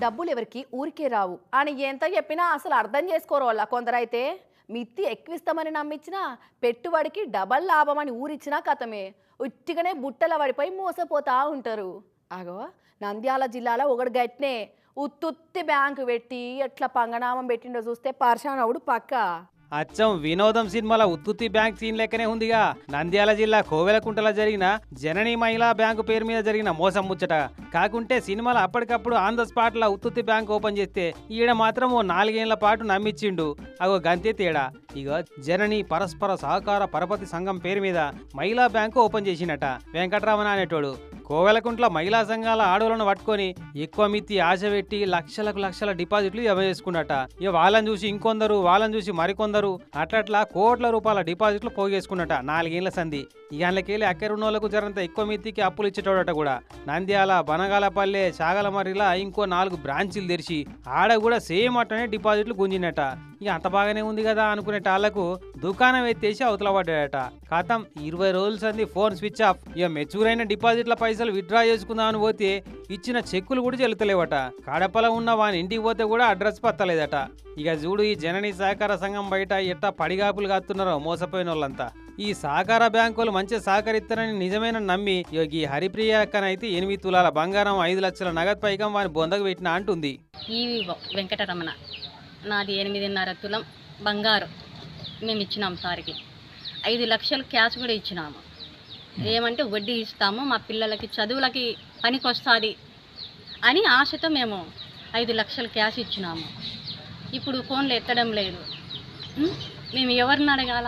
డబ్బులు ఎవరికి ఊరికే రావు అని ఎంత చెప్పినా అసలు అర్థం చేసుకోరు వాళ్ళ కొందరైతే మిత్తి ఎక్కువిస్తామని నమ్మించినా పెట్టుబడికి డబల్ లాభం అని ఊరిచ్చినా కథమే ఉట్టిగానే బుట్టల పడిపోయి మోసపోతా ఉంటారు. అగో నంద్యాల జిల్లాలో ఒకటి గట్నే ఉత్తుత్తి బ్యాంకు పెట్టి ఎట్లా పంగనామం పెట్టిండో చూస్తే పర్షానవుడు పక్క. అచ్చం వినోదం సినిమాల ఉత్తుత్తి బ్యాంక్ సీన్ లెక్కనే ఉందిగా. నంద్యాల జిల్లా కోవెలకుంటలో జరిగిన జనని మహిళా బ్యాంకు పేరు మీద జరిగిన మోసం ముచ్చట. కాకుంటే సినిమాలో అప్పటికప్పుడు ఆన్ ద స్పాట్ లా ఉత్తుత్తి బ్యాంక్ ఓపెన్ చేస్తే ఈడ మాత్రం ఓ 4 ఏళ్ల పాటు నమ్మిచ్చిండు. అగో గంతే తేడా. ఇక జనని పరస్పర సహకార పరపతి సంఘం పేరు మీద మహిళా బ్యాంకు ఓపెన్ చేసినట వెంకటరామన్ అనేటోడు. కోవెలకుంట్ల మహిళా సంఘాల ఆడోళ్లను పట్టుకొని ఎక్కువ మిత్తి ఆశ పెట్టి లక్షల డిపాజిట్లు జమ చేసుకున్నట. ఇక వాళ్ళని చూసి ఇంకొందరు, వాళ్ళని చూసి మరికొందరు అట్లా కోట్ల రూపాయల డిపాజిట్లు పోగేసుకున్నట 4 ఏళ్ల సంధి. ఇక అందుకెళ్ళి అక్కరున్నోళ్లకు జరంత ఎక్కువ మిత్తికి అప్పులు ఇచ్చేటోడట కూడా. నంద్యాల, బనగాలపల్లె, చాగలమర్రిలా ఇంకో 4 బ్రాంచీలు తెరిచి ఆడ కూడా సేమ్ అట్టనే డిపాజిట్లు గుంజినట. ఇక అంత బాగానే ఉంది కదా అనుకునేటాళ్లకు దుకాణం ఎత్తేసి అవతల పడ్డాడట. ఖతం 20 రోజుల సంది ఫోన్ స్విచ్ ఆఫ్. ఇక మెచ్యూరైన డిపాజిట్ల పైసలు విత్డ్రా చేసుకుందామని పోతే ఇచ్చిన చెక్కులు కూడా చెల్లుతలేవట. కడపలో ఉన్న వాని ఇంటికి పోతే కూడా అడ్రస్ పత్తలేదట. ఇక చూడు ఈ జనని సహకార సంఘం బయట ఎట్టా పడిగాపులు కాస్తున్నారో మోసపోయిన వాళ్ళంతా. ఈ సహకార బ్యాంకులు మంచి సహకరిస్తారని నిజమైన నమ్మి ఈ హరిప్రియ అక్కనైతే 8 తులాల బంగారం 5 లక్షల నగదు పైకం వాని బొందకు పెట్టినా అంటుంది. ఈ వెంకటరమణ నాది 8.5 తులం బంగారం మేము ఇచ్చినాం సార్కి. 5 లక్షలు క్యాష్ కూడా ఇచ్చినాము. ఏమంటే వడ్డీ ఇస్తాము, మా పిల్లలకి చదువులకి పనికి వస్తుంది అని ఆశతో మేము 5 లక్షలు క్యాష్ ఇచ్చినాము. ఇప్పుడు ఫోన్లు ఎత్తడం లేదు. మేము ఎవరిని అడగాల,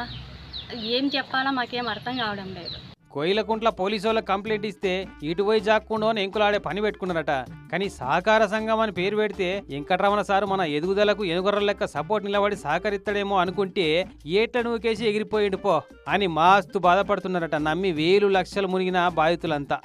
ఏం చెప్పాలా మాకేం అర్థం కావడం లేదు. కోయిలకుంట్ల పోలీసు వాళ్ళకి కంప్లైంట్ ఇస్తే ఇటు పోయి జాక్కుండా ఎంకులాడే పని పెట్టుకున్నారట. కానీ సహకార సంఘం అని పేరు పెడితే వెంకటరమణ సారు మన ఎదుగుదలకు ఎనుగొర్ర లెక్క సపోర్ట్ నిలబడి సహకరిస్తాడేమో అనుకుంటే ఏట నువ్వుకేసి ఎగిరిపోయిండు పో అని మాస్తు బాధపడుతున్నారట నమ్మి 1000 లక్షలు మునిగిన బాధితులంతా.